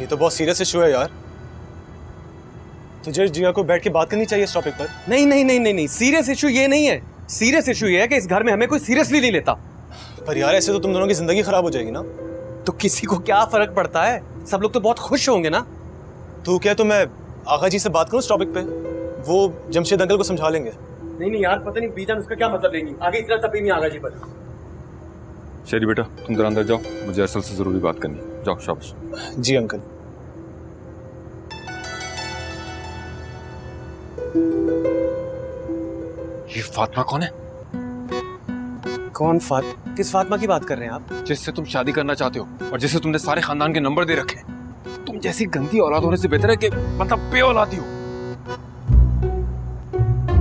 ये तो बहुत सीरियस इशू है यार। तुझे जिया को बैठ के बात करनी चाहिए इस टॉपिक पर। नहीं नहीं नहीं नहीं नहीं, सीरियस इशू ये नहीं है। सीरियस इशू ये है कि इस घर में हमें कोई सीरियसली नहीं लेता। पर यार ऐसे तो तुम दोनों की जिंदगी खराब हो जाएगी ना। तो किसी को क्या फर्क पड़ता है, सब लोग तो बहुत खुश होंगे ना। तू क्या, तो मैं आगा जी से बात करूं इस टॉपिक पे? वो जमशेद अंकल को समझा लेंगे। नहीं नहीं यार, पता नहीं बीजान उसका क्या मतलब लेंगी, आगे इतना तभी नहीं आगा जी पर। शेरी बेटा तुम जरा अंदर जाओ, मुझे असल से जरूरी बात करनी है। जाओ शाबाश। जी अंकल। ये फातिमा कौन है? कौन किस फातिमा की बात कर रहे हैं आप? जिससे तुम शादी करना चाहते हो और जिसे तुमने सारे खानदान के नंबर दे रखे हैं। तुम जैसी गंदी औलाद होने से बेहतर है कि मतलब बेऔलादी हो।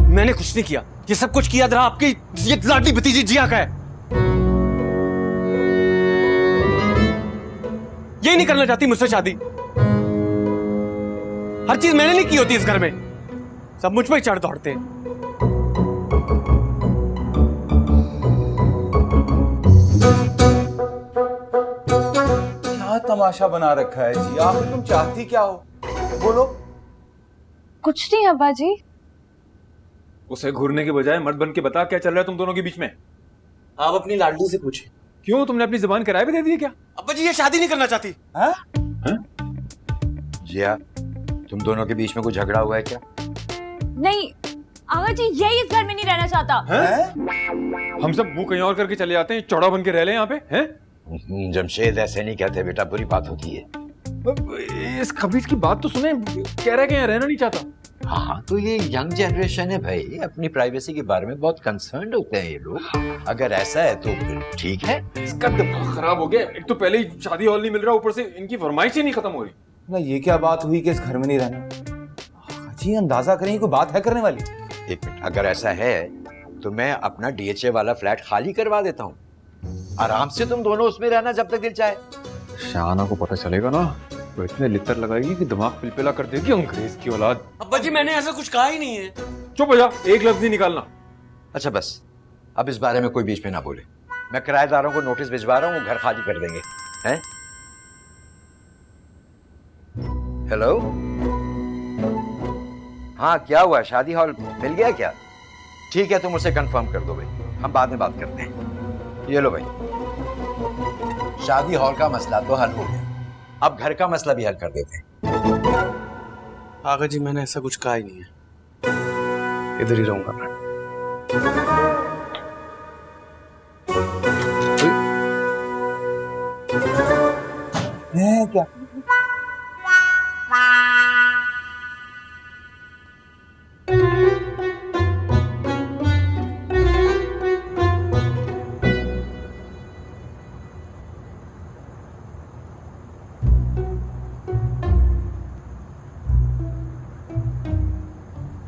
मैंने कुछ नहीं किया, ये सब कुछ किया जरा आपकी ये लाडली भतीजी जिया का है। ये नहीं करना चाहती मुझसे शादी। हर चीज मैंने नहीं की होती इस घर में, सब मुझ पर ही चढ़ दौड़ते हैं। क्या तमाशा बना रखा है जी? आखिर तुम चाहती क्या हो? बोलो। कुछ नहीं अब्बा जी। उसे घूरने के बजाय मर्द बन के बता क्या चल रहा है तुम दोनों के बीच में। आप अपनी लाडली से पूछें। क्यों, तुमने अपनी जुबान किराए पे दे दी है क्या? अब्बा जी ये शादी नहीं करना चाहती। हाँ? जिया, तुम दोनों के बीच में कोई झगड़ा हुआ है क्या? नहीं आगा जी, यही इस घर में नहीं रहना चाहता। हम सब मुंह कहीं और करके चले जाते हैं, चौड़ा बन के रह ले यहाँ पे हैं? जमशेद ऐसे नहीं कहते बेटा, बुरी बात होती है। इस खबीज की बात तो सुने, कह रहा है कि यहाँ रहना नहीं चाहता। हाँ तो ये यंग जनरेशन है भाई, अपनी प्राइवेसी के बारे में बहुत कंसर्न्ड होते हैं ये लोग। अगर ऐसा है तो फिर ठीक है। इसका दिमाग खराब हो गया। एक तो पहले ही शादी हॉल नहीं मिल रहा, ऊपर से इनकी फरमाइश ही नहीं खत्म हो रही। ना ये क्या बात हुई कि इस घर में नहीं रहना? जी अंदाजा करें कोई बात है करने वाली। एक मिनट, अगर ऐसा है तो मैं अपना डीएचए वाला फ्लैट खाली करवा देता हूँ। आराम से तुम दोनों उसमें रहना जब तक दिल चाहे। शाहाना को पता चलेगा ना तो इतने लितर लगाएगी कि दिमाग पिलपिला कर देगी अंग्रेज की औलाद। अब्बा जी मैंने ऐसा कुछ कहा ही नहीं है। चुप हो जा, एक लफ्ज नहीं निकालना। अच्छा बस, अब इस बारे में कोई बीच में ना बोले। मैं किराएदारों को नोटिस भिजवा रहा हूँ, घर खाली कर देंगे। हैं? हेलो, हाँ क्या हुआ, शादी हॉल मिल गया क्या? ठीक है तुम उसे कंफर्म कर दो भाई, हम बाद में बात करते हैं। ये लो भाई, शादी हॉल का मसला तो हल हो गया, अब घर का मसला भी हल कर देते हैं। आगा जी मैंने ऐसा कुछ कहा ही नहीं है, इधर ही रहूंगा मैं। है क्या?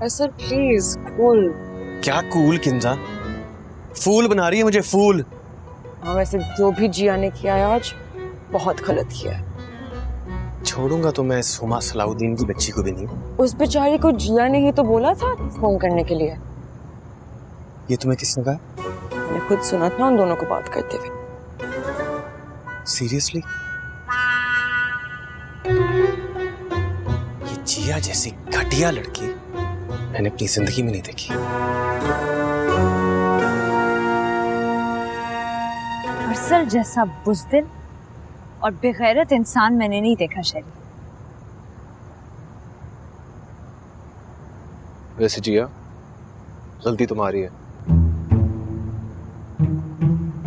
Sir please cool. क्या कूल किंजा? फूल बना रही है मुझे, फूल। हाँ वैसे जो भी जिया ने किया है आज बहुत गलत किया है। छोड़ूंगा तो मैं इस हुमा सलाउद्दीन की बच्ची को भी नहीं। उस बेचारी को जिया ने ही तो बोला था फोन करने के लिए। ये तुम्हें किसने कहा? मैंने खुद सुना था उन दोनों को बात करते हुए। सीरियसली? ये जिया जैसी घटिया लड़की मैंने अपनी जिंदगी में नहीं देखी। अरसल जैसा बुज़दिल और बेगैरत इंसान मैंने नहीं देखा शरीफ। वैसे जिया, गलती तुम्हारी है।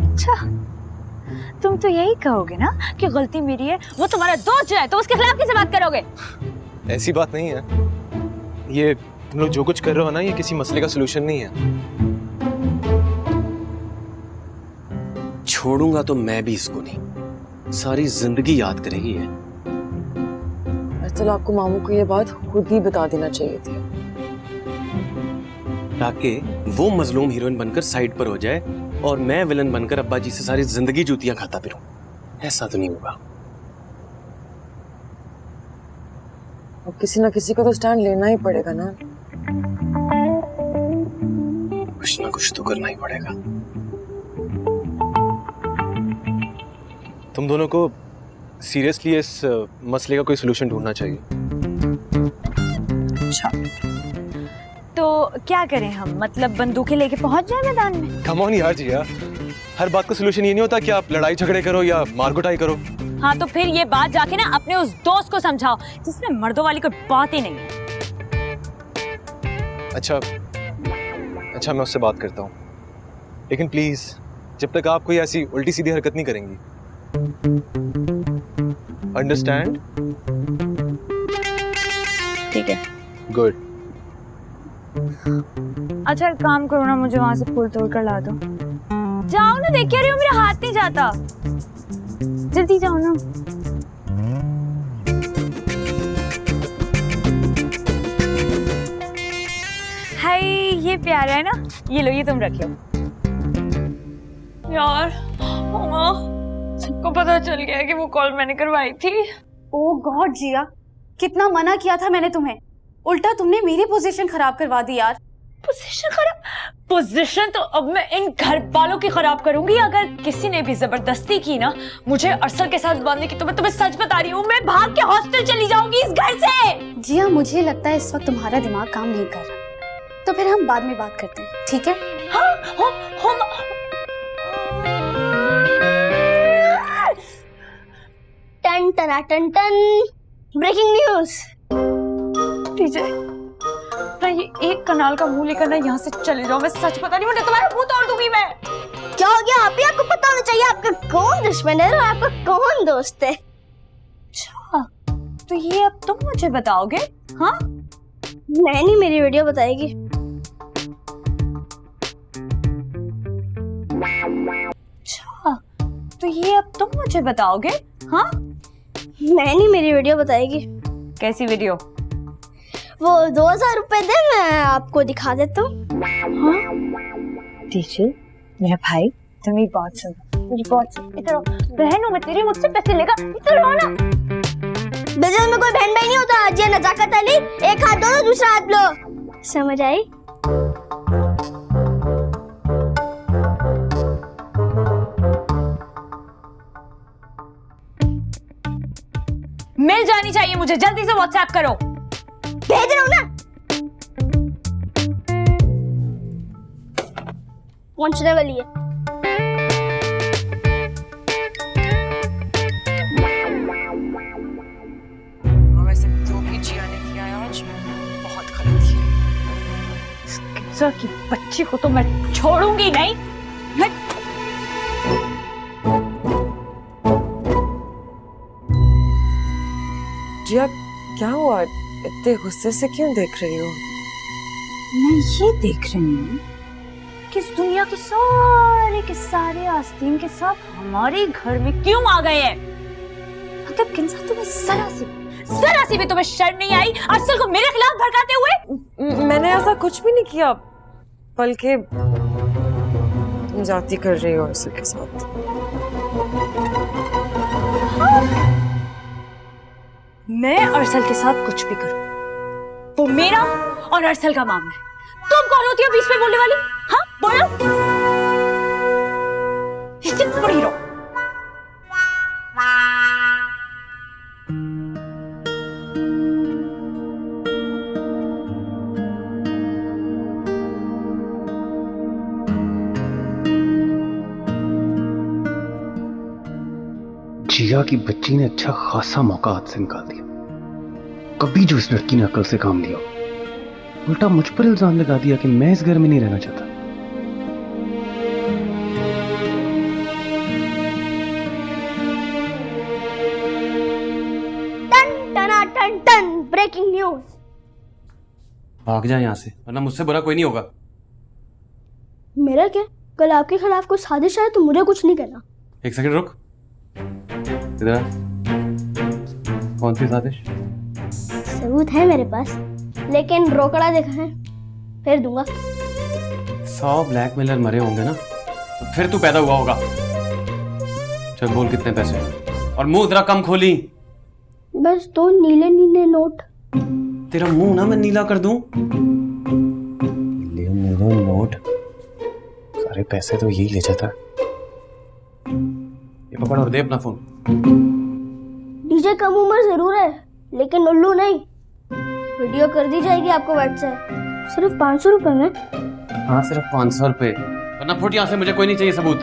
अच्छा, तुम तो यही कहोगे ना कि गलती मेरी है। वो तुम्हारा दोस्त जो है तो उसके खिलाफ कैसे बात करोगे? ऐसी बात नहीं है। ये तुम लोग जो कुछ कर रहे हो ना, ये किसी मसले का सलूशन नहीं है। छोड़ूंगा तो मैं भी इसको नहीं, सारी जिंदगी याद करेगी ये। असल आपको मामू को ये बात खुद ही बता देना चाहिए थी, ताकि वो मजलूम हीरोइन बनकर साइड पर हो जाए और मैं विलन बनकर अब्बा जी से सारी जिंदगी जूतियां खाता फिरूं। ऐसा तो नहीं होगा। अब किसी ना किसी को तो स्टैंड लेना ही पड़ेगा ना। कुछ ना कुछ तो करना ही पड़ेगा। तुम दोनों को सीरियसली इस मसले का कोई सोल्यूशन ढूंढना चाहिए। अच्छा तो क्या करें हम, मतलब बंदूकें लेके पहुंच जाए मैदान में? कम ऑन यार जिया, हर बात का सोल्यूशन ये नहीं होता कि आप लड़ाई झगड़े करो या मारकुटाई करो। हाँ तो फिर ये बात जाके ना अपने उस दोस्त को समझाओ जिसमें मर्दों वाली कोई बात ही नहीं है। अच्छा मैं उससे बात करता हूँ, लेकिन प्लीज जब तक आप कोई ऐसी उल्टी सीधी हरकत नहीं करेंगी। अंडरस्टैंड? ठीक है। गुड। अच्छा एक काम करो ना, मुझे वहां से फूल तोड़ कर ला दो। जाओ ना, देख क्या रही हो, मेरा हाथ नहीं जाता, जल्दी जाओ ना। हाय ये प्यारा है ना, ये लो, ये तुम रख लो। यार मम्मा सबको पता चल गया कि वो कॉल मैंने करवाई थी। ओह गॉड जिया, कितना मना किया था मैंने तुम्हें, उल्टा तुमने मेरी पोजीशन खराब करवा दी यार। पोजीशन खराब? पोजीशन तो अब मैं इन घर वालों की खराब करूंगी। अगर किसी ने भी जबरदस्ती की ना मुझे अरसल के साथ बांधने की, तो मैं तुम्हें सच बता रही हूँ, मैं भाग के हॉस्टल चली जाऊंगी इस घर से। जिया मुझे लगता है इस वक्त तुम्हारा दिमाग काम नहीं कर रहा, तो फिर हम बाद में बात करते हैं, ठीक है? हाँ हम टन टना टन टन, ब्रेकिंग न्यूज। डीजे ना ये एक कनाल का मुंह लेकर ना यहाँ से चले जाओ, मैं सच बता रही हूँ, तुम्हारा मुंह तोड़ दूंगी मैं। क्या हो गया? आप ही आपको पता होना चाहिए आपका कौन दुश्मन है और आपका कौन दोस्त है। अच्छा तो ये अब तुम मुझे बताओगे? हाँ मैं नहीं, मेरी वीडियो बताएगी। अच्छा तो ये अब तुम मुझे बताओगे? हाँ मैं नहीं, मेरी वीडियो बताएगी। कैसी वीडियो? वो 2000 रुपए दे, मैं आपको दिखा देता हूँ। हाँ टीचर मेरा भाई, तुम मेरी बात सुनो, मेरी बात सुन, इधर आओ। बहन हूँ मैं तेरी, मुझसे पैसे लेगा, इधर आओ ना। बिजनेस में कोई बहन भाई नहीं होता। जी नजाकत अली, एक हाथ दो दूसरा हाथ लो, समझ आई? मिल जानी चाहिए मुझे, जल्दी से व्हाट्सएप करो। भेज रहा हूँ ना, पहुंचने वाली है। वैसे जो भी जिया ने किया है आज बहुत गलत किया। सर की बच्ची को तो मैं छोड़ूंगी नहीं। मैं जिया क्या हुआ, इतने गुस्से से क्यों देख रही हो? मैं ये देख रही हूँ कि इस दुनिया के सारे आस्तीन के साथ हमारे घर में क्यों आ गए हैं। मतलब किंसा तुम्हें जरा सी भी तुम्हें शर्म नहीं आई अरसल को मेरे खिलाफ भड़काते हुए? मैंने ऐसा कुछ भी नहीं किया, बल्कि तुम जाती कर रही हो अरसल के साथ। मैं अरसल के साथ कुछ भी करूं, वो मेरा और अरसल का मामला है। तुम कौन होती हो बीच में बोलने वाली? हाँ बोलो, इससे पड़ी रहो। जिया की बच्ची ने अच्छा खासा मौका हाथ से निकाल दिया। कभी जो इस लड़की ने अकल से काम लिया, उल्टा मुझ पर इल्जाम लगा दिया कि मैं इस घर में नहीं रहना चाहता। टन टना टन टन, ब्रेकिंग न्यूज। भाग जा यहाँ से, वरना मुझसे बुरा कोई नहीं होगा। मेरा क्या, कल आपके खिलाफ कोई साजिश है तो मुझे कुछ नहीं कहना। एक सेकंड रुक, इधर आ। कौन सी साजिश? सबूत है मेरे पास, लेकिन रोकड़ा देखा है, फिर दूंगा। 100 ब्लैकमेलर मरे होंगे ना, तो फिर तू पैदा हुआ होगा। चल बोल कितने पैसे, और मुंह जरा कम खोली। बस 2 नीले नीले नोट। तेरा मुंह ना मैं नीला कर दूं। नीले नीले नोट, सारे पैसे तो यही ले जाता। ये पकड़ और दे अपना फोन। मुझे कम उम्र जरूर है, लेकिन उल्लू नहीं। वीडियो कर दी जाएगी आपको व्हाट्सएप, सिर्फ 500 रुपए में। हाँ सिर्फ 500 रुपए, वरना फुट यहाँ से, मुझे कोई नहीं चाहिए सबूत।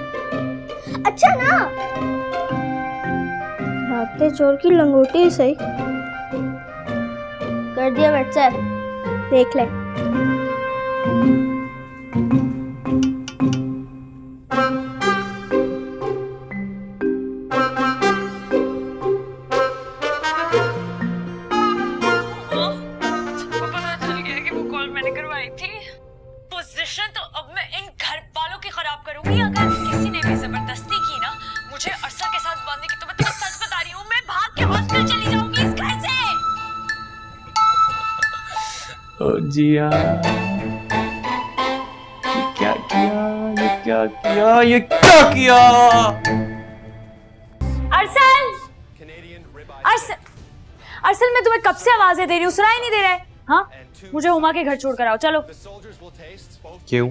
अच्छा ना, भागते चोर की लंगोटी सही। कर दिया व्हाट्सएप, देख ले। पता चल गया कि वो कॉल मैंने करवाई थी। पोजीशन तो अब मैं इन घर वालों की खराब करूंगी। अगर किसी ने भी जबरदस्ती की ना मुझे अरसा के साथ बांधने की, तो मैं तुम्हें सच बता रही हूँ, मैं भाग के हॉस्टल चली जाऊंगी इस घर से। ओ जिया, ये क्या किया, ये क्या किया, ये क्या किया? अरसल, अरसल, अरसल, मैं तुम्हें कब से आवाजें दे रही हूँ, सुनाई नहीं दे रहा है? हाँ, मुझे हुमा के घर छोड़ कर आओ, चलो। क्यों?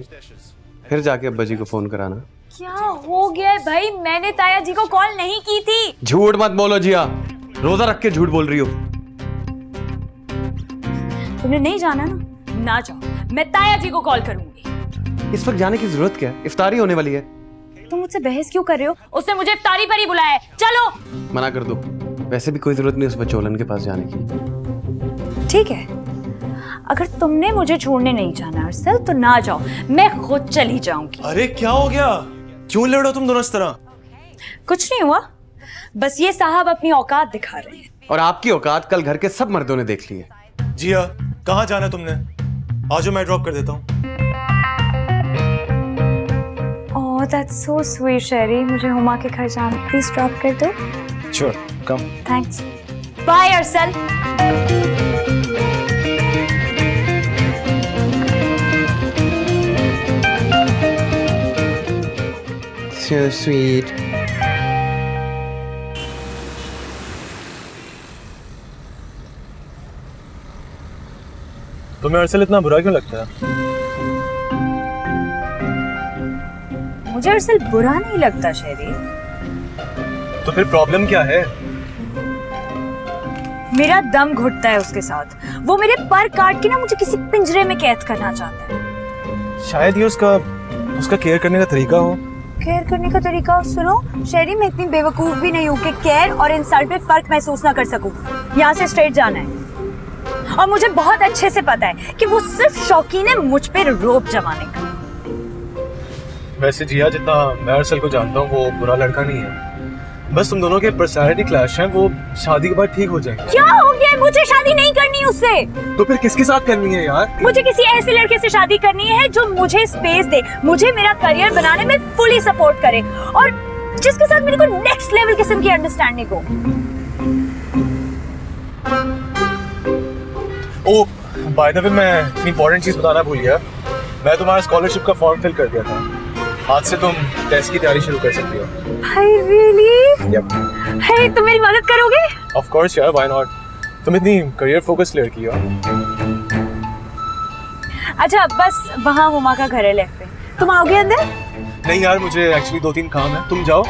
फिर जाके अब्बा जी को फोन कराना। क्या हो गया है भाई? मैंने ताया जी को कॉल नहीं की थी। झूठ मत बोलो जिया, रोजा रख के झूठ बोल रही हो। तुमने नहीं जाना ना, ना जाओ, मैं ताया जी को कॉल करूंगी। इस वक्त जाने की जरूरत क्या है? इफ्तारी होने वाली है। तुम मुझसे बहस क्यों कर रहे हो? उसने मुझे इफ्तारी पर ही बुलाया है, चलो। मना कर दो, वैसे भी कोई जरूरत नहीं उस बचोलन के पास जाने की। ठीक है, अगर तुमने मुझे छोड़ने नहीं जाना अरसल, तो ना जाओ, मैं खुद चली जाऊंगी। अरे क्या हो गया, क्यों लड़ रहे हो तुम दोनों इस तरह? कुछ नहीं हुआ, बस ये साहब अपनी औकात दिखा रहे हैं। और आपकी औकात कल घर के सब मर्दों ने देख ली है। जिया, कहाँ जाना है तुमने? आज मैं ड्रॉप कर देता हूँ। ओह दैट्स सो स्वीट शेरी, मुझे हुमा के घर जाना, प्लीज ड्रॉप कर दो। Sure, come. थैंक्स, बाय अरसल। So sweet. तुम्हें अरसल इतना बुरा क्यों लगता है? मुझे अरसल बुरा नहीं लगता शेरी। तो फिर प्रॉब्लम क्या है? मेरा दम घुटता है उसके साथ। वो मेरे पर काट के ना मुझे किसी पिंजरे में कैद करना चाहता है। शायद ये उसका केयर करने का तरीका हो। केयर करने का तरीका? सुनो शेरी, मैं इतनी बेवकूफ भी नहीं हूँ कि केयर और इंसल्ट में फर्क महसूस ना कर सकूं। यहाँ से स्ट्रेट जाना है, और मुझे बहुत अच्छे से पता है कि वो सिर्फ शौकीन है मुझ पे रोब जमाने का। वैसे जिया, जितना मैं अरसल को जानता हूँ वो बुरा लड़का नहीं है। बस तुम दोनों के पर्सनालिटी क्लैश हैं, वो शादी के बाद ठीक हो जाएंगे। क्या हो गया? मुझे शादी नहीं करनी उससे। तो फिर किसके साथ करनी है यार? मुझे किसी ऐसे लड़के से शादी करनी है जो मुझे स्पेस दे, मुझे मेरा करियर बनाने में फुली सपोर्ट करे, और जिसके साथ मेरे को नेक्स्ट लेवल किस्म की अंडरस्टैंडिंग हो। ओ बाय द वे, मैं इतनी इंपॉर्टेंट चीज बताना भूल गया। मैं तुम्हारा स्कॉलरशिप का फॉर्म फिल कर दिया था। आज से तुम टेस्ट की तैयारी शुरू कर सकती हो। हाय रियली? यप। हे, तुम मेरी मदद करोगे? ऑफ कोर्स यार, व्हाई नॉट। तुम इतनी करियर फोकस्ड लड़की हो। अच्छा, बस वहाँ हुमा का घर है लेफ्ट पे, तुम आओगे अंदर? नहीं यार, मुझे एक्चुअली 2-3 काम है। तुम जाओ,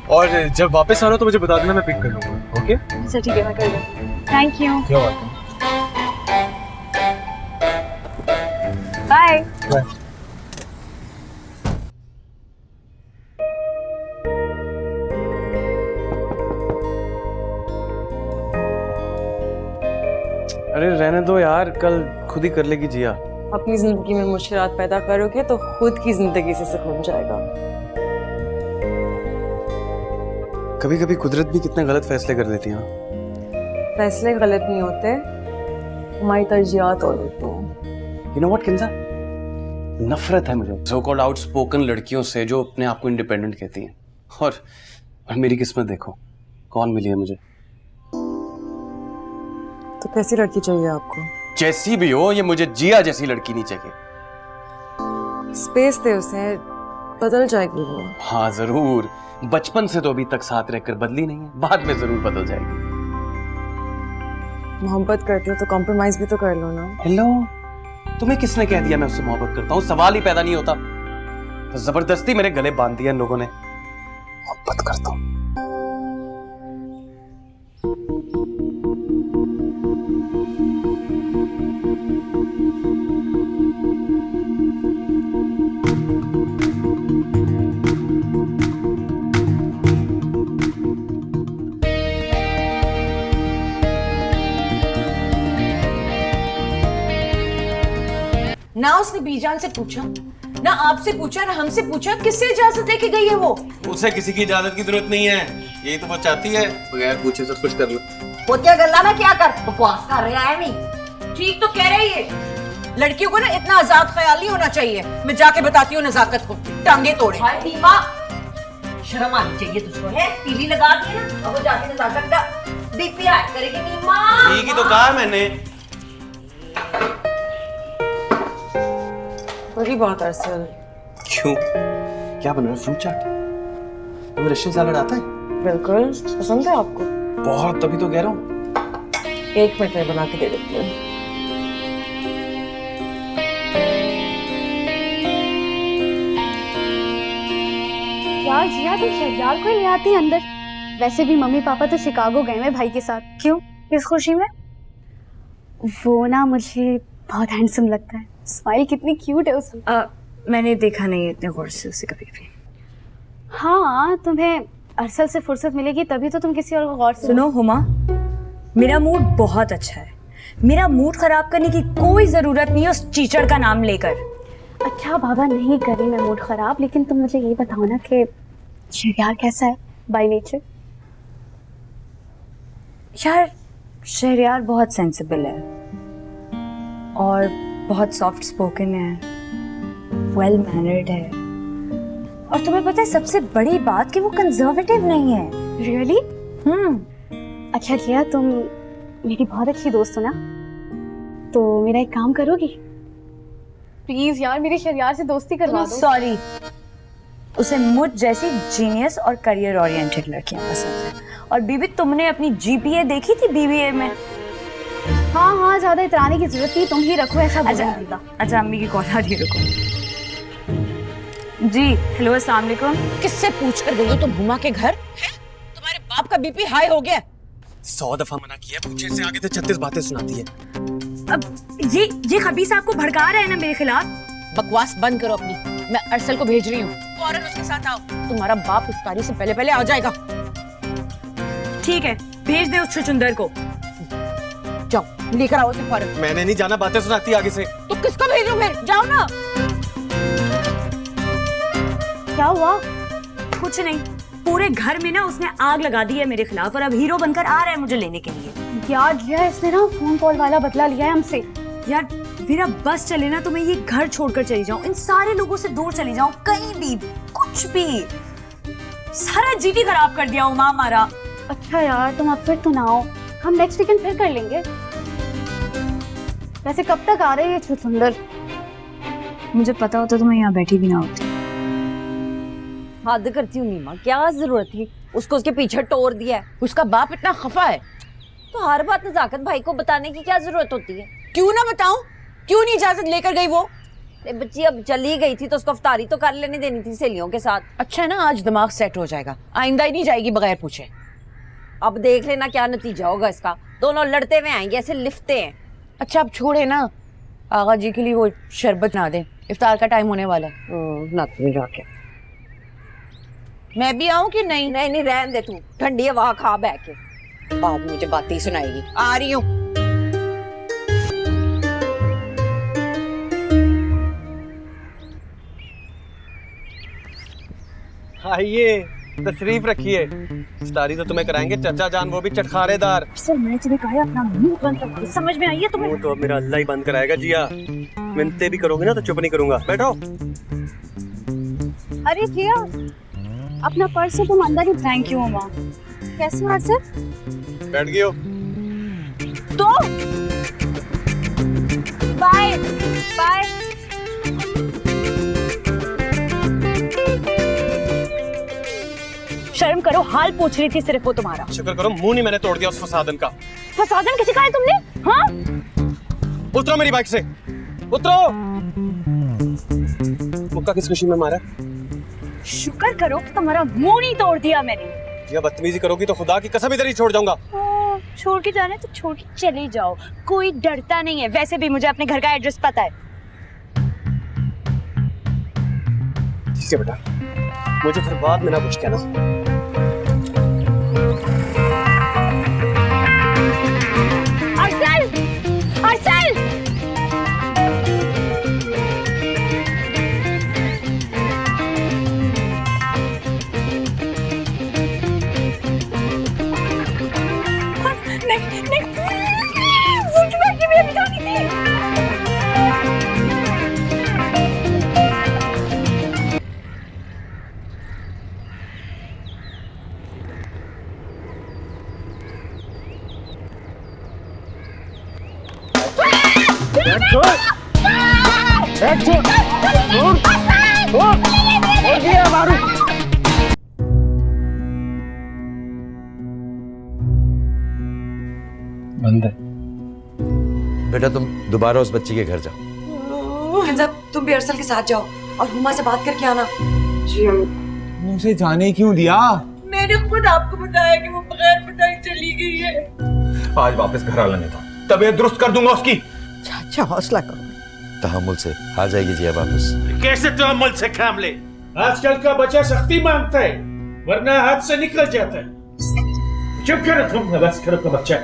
और जब वापस आ रहा हो तो मुझे बता देना, मैं पिक कर लूंगा। ओके? अच्छा ठीक है, मैं कर दूँ। Thank you. You are welcome. Bye. Bye. अरे रहने दो यार, कल खुद ही कर लेगी जिया। अपनी जिंदगी में मुश्किलात पैदा करोगे तो खुद की जिंदगी से सुकून जाएगा। कभी कभी कुदरत भी कितने गलत फैसले कर देती है। फैसले गलत नहीं होते, हमारी तरजीहात हो देती हैं। यू नो व्हाट किंजा, नफरत है मुझे सो कॉल्ड आउटस्पोकन लड़कियों से जो अपने आप को इंडिपेंडेंट कहती हैं। और मेरी किस्मत देखो, कौन मिली है मुझे। तो कैसी लड़की चाहिए आपको? जैसी भी हो, ये मुझे जिया जैसी लड़की नहीं चाहिए। स्पेस दे उसे, बदल जाएगी वो। हाँ जरूर, बचपन से तो अभी तक साथ रहकर बदली नहीं है, बाद में जरूर बदल जाएगी। मोहब्बत करते हो तो कॉम्प्रोमाइज भी तो कर लो ना। हेलो, तुम्हें किसने कह दिया मैं उससे मोहब्बत करता हूँ? सवाल ही पैदा नहीं होता। तो जबरदस्ती मेरे गले बांध दिया इन लोगों ने। मोहब्बत करता हूँ। ना उसने बीजान से पूछा, ना आपसे पूछा, ना हमसे पूछा, किससे इजाजत लेके गई है वो? उसे किसी की इजाजत की जरूरत नहीं है, यही तो वो चाहती है, बगैर पूछे सब कुछ कर लो। वो क्या गल्ला में क्या कर बकवास कर रहा है? नहीं ठीक तो कह रही है। लड़कियों को ना इतना आजाद ख्याल नहीं होना चाहिए। मैं जाके बताती हूँ नजाकत को, टांगे तोड़े। शर्म आनी चाहिए तुझको, है? टीवी लगा दी ना, अब वो जाके नजाकत का बीपी ऐड करेगी। नीमा ठीक ही तो कहा मैंने। बड़ी बात है अरसल। क्यों, क्या बन रहा है? फ्रूट चाट? तुम्हें रशियन सैलड आता है? बिल्कुल पसंद है आपको? बहुत, तभी तो कह रहा हूँ। 1 मिनट में बना के दे देती हूँ। यार जिया तुम शहरयार को ही ले आती है अंदर। वैसे भी मम्मी पापा तो शिकागो गए हैं भाई के साथ। क्यों, किस खुशी में? वो ना मुझे बहुत हैंडसम लगता है, स्माइल कितनी क्यूट है उसमें। मैंने देखा नहीं है इतने गौर से उसे कभी भी। हाँ, तुम्हें अरसल से फुर्सत मिलेगी तभी तो तुम किसी और को गौर से। सुनो हुमा, मेरा मूड बहुत अच्छा है, मेरा मूड खराब करने की कोई जरूरत नहीं है उस चीचड़ का नाम लेकर। अच्छा बाबा, नहीं करी मैं मूड खराब, लेकिन तुम मुझे ये बताओ ना कि शहरयार कैसा है बाय नेचर? यार शहरयार बहुत सेंसिबल है और बहुत सॉफ्ट स्पोकन है, वेल मैनर्ड है, और तुम्हें पता है सबसे बड़ी बात कि वो कंजर्वेटिव नहीं है। रियली? अच्छा किया, तुम मेरी बहुत अच्छी दोस्त हो ना, तो मेरा एक काम करोगी? प्लीज यार, मेरे शहरयार से दोस्ती करवा दो। सॉरी, उसे मुझ जैसी जीनियस और करियर ओरिएंटेड लड़कियां पसंद है। और बीबी, तुमने अपनी जीपीए देखी थी बीबीए में? हाँ हाँ, ज्यादा इतराने की जरूरत नहीं, तुम ही रखो ऐसा। अच्छा अम्मी की कॉल आ रही है, रुको। जी हेलो, अस्सलाम वालेकुम। किससे पूछ कर गई हो तुम हुमा के घर? है? तुम्हारे बाप का बीपी हाई हो गया? 100 दफा मना किया, पूछे से आगे तो 36 बातें सुनाती है। अब ये खबीस आपको भड़का रहा है ना मेरे खिलाफ। बकवास बंद करो अपनी, मैं अरसल को भेज रही हूँ, फौरन उसके साथ आओ। तुम्हारा बाप इफ्तारी से पहले पहले आ जाएगा। ठीक है, भेज दे उस चुचुंदर को। जाओ लेकर आओ उसे फौरन। मैंने नहीं जाना, बातें सुनाती आगे से। तो किसको भेजूं फिर? जाओ ना। क्या हुआ? कुछ नहीं, पूरे घर में ना उसने आग लगा दी है मेरे खिलाफ और अब हीरो बनकर आ रहा है मुझे लेने के लिए। यार जिया, इसने ना फोन कॉल वाला बदला लिया है हमसे। यार मेरा बस चले ना तो मैं ये घर छोड़कर चली जाऊं, इन सारे लोगों से दूर चली जाऊं, कहीं भी कुछ भी। सारा जीटी खराब कर दिया उमा हमारा। अच्छा यार, तुम अब फिर तो ना आओ, हम नेक्स्ट वीकेंड फिर कर लेंगे। वैसे कब तक आ रही है छुछुंदर? मुझे पता होता तो मैं यहाँ बैठी भी ना होती। हद करती हूँ नीमा, क्या जरूरत थी उसको उसके पीछे टोर दिया है? उसका बाप इतना खफा है तो हर बात नजाकत भाई को बताने की क्या जरूरत होती है? क्यों ना बताऊं? क्यों नहीं इजाजत लेकर गई वो? बच्ची अब चली गई थी तो उसको इफ्तारी तो कर लेने देनी थी सहेलियों के साथ। अच्छा है ना, आज दिमाग सेट हो जाएगा, आइंदा ही नहीं जाएगी बगैर पूछे। अब देख लेना क्या नतीजा होगा इसका। दोनों लड़ते हुए आएंगे, ऐसे लिफ्ते हैं। अच्छा अब छोड़े ना, आगा जी के लिए वो शरबत ना दे, इफ्तार का टाइम होने वाला है। ना तुम जाके। मैं भी आऊं कि नहीं? नहीं नहीं, रहने दे तू, ठंडी हवा खा बैठ के, बाद में मुझे बातें सुनाएगी। आ रही हूँ। आइए, तशरीफ रखिए। इफ्तारी तो तुम्हें कराएंगे चाचा जान, वो भी चटखारेदार। सर मैंने तुम्हें कहा अपना मुंह बंद रखो, समझ में आई है तुम्हें? वो तो अब मेरा अल्लाह ही बंद कराएगा जिया। मिन्नतें भी करोगे ना तो चुप नहीं करूंगा। बैठो। अरे जिया, अपना पर्स तुम अंदर ही। Thank you Uma. कैसे हो सर? बैठ गई हो? तो बाय बाय। शर्म करो, हाल पूछ रही थी सिर्फ वो तुम्हारा। शुक्र करो मुंह नहीं मैंने तोड़ दिया उस फसादन का। फसादन किसी का है तुमने? हाँ? उतरो मेरी बाइक से, उतरो। मुक्का किस खुशी में मारा? शुक्र करो तुम्हारा मुंह नहीं तोड़ दिया मैंने। जिया बदतमीजी करोगी तो खुदा की कसम इधर ही छोड़ जाऊंगा। छोड़ के जाना है तो छोड़ के चले जाओ, कोई डरता नहीं है। वैसे भी मुझे अपने घर का एड्रेस पता है। ठीक है बेटा, मुझे फिर बाद में ना कुछ कहना। अरसल! अरसल! बंद है। बेटा तुम दोबारा उस बच्ची के घर जाओ। किंजा, तुम भी अरसल के साथ जाओ और हुमा से बात करके आना। जी उसे जाने क्यों दिया? मैंने खुद आपको बताया कि वो बगैर बताए चली गई है। आज वापस घर आने था, तबीयत दुरुस्त कर दूंगा उसकी। अच्छा हौसला करो। तहम्मुल से आ जाएगी जिया वापस। कैसे तहम्मुल से काम ले? आजकल का बच्चा सख्ती मांगता है, वरना हाथ से निकल जाता है। चुप करो तुम, बस करो का बच्चा।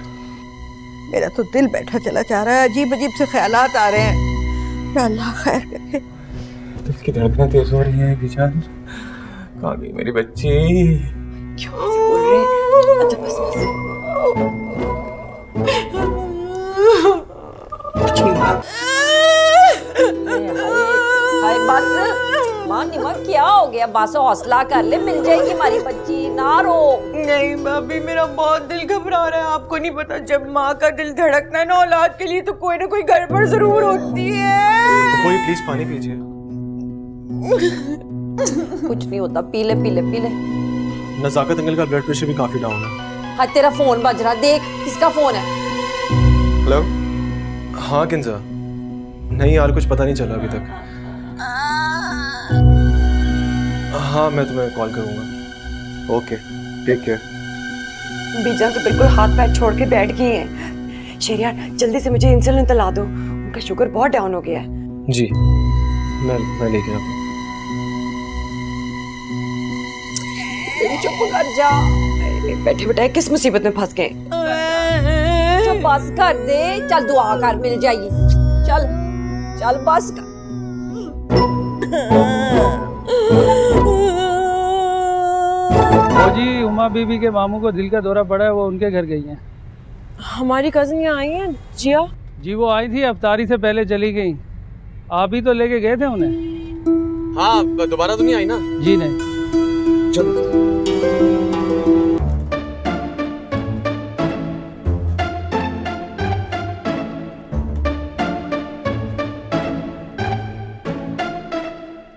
मेरा तो दिल बैठा चला जा रहा है, अजीब अजीब से ख्यालात आ रहे हैं। या अल्लाह खैर करे। दिल की धड़कनें तेज हो रही हैं बेचारी। कहाँ गई मेरी बच्ची? क्यों ऐसे बोल रहे हैं? अच्छा बस कुछ नहीं हुआ। हाय बस माँ निमा क्या हो गया? बस हौसला कर ले, मिल जाएगी हमारी बच्ची, ना रो। नहीं भाभी, मेरा बहुत दिल घबरा रहा है। आपको नहीं पता, जब माँ का दिल धड़कता है ना औलाद के लिए, तो कोई ना कोई गड़बड़ जरूर होती है। कोई प्लीज पानी पीजिए। कुछ नहीं होता, पी ले पी ले पी ले। नजाकत अंकल का ब्लड प्रेशर भी काफी डाउन है। हाँ तेरा फोन बज रहा, देख किसका फोन है। हेलो। हाँ किंजा, नहीं यार कुछ पता नहीं चला अभी तक। हाँ मैं तुम्हें कॉल करूंगा। Okay take care. बीजा तो बिल्कुल हाथ पैर छोड़ के बैठ गई हैं। शेरियार जल्दी से मुझे इंसुलिन दिला दो, उनका शुगर बहुत डाउन हो गया है। जी मैं लेके आता हूँ। चुप कर जा, बैठे बैठे किस मुसीबत में फंस गए। चल बस कर दे, चल दुआ कर मिल जाएगी। चल चल बस कर। जी उमा बीबी के मामू को दिल का दौरा पड़ा है, वो उनके घर गई हैं। हमारी कजिन यहाँ आई हैं जिया? जी वो आई थी, अफ्तारी से पहले चली गई। आप ही तो लेके गए थे उन्हें। हाँ दोबारा तो नहीं आई ना? जी नहीं। चलो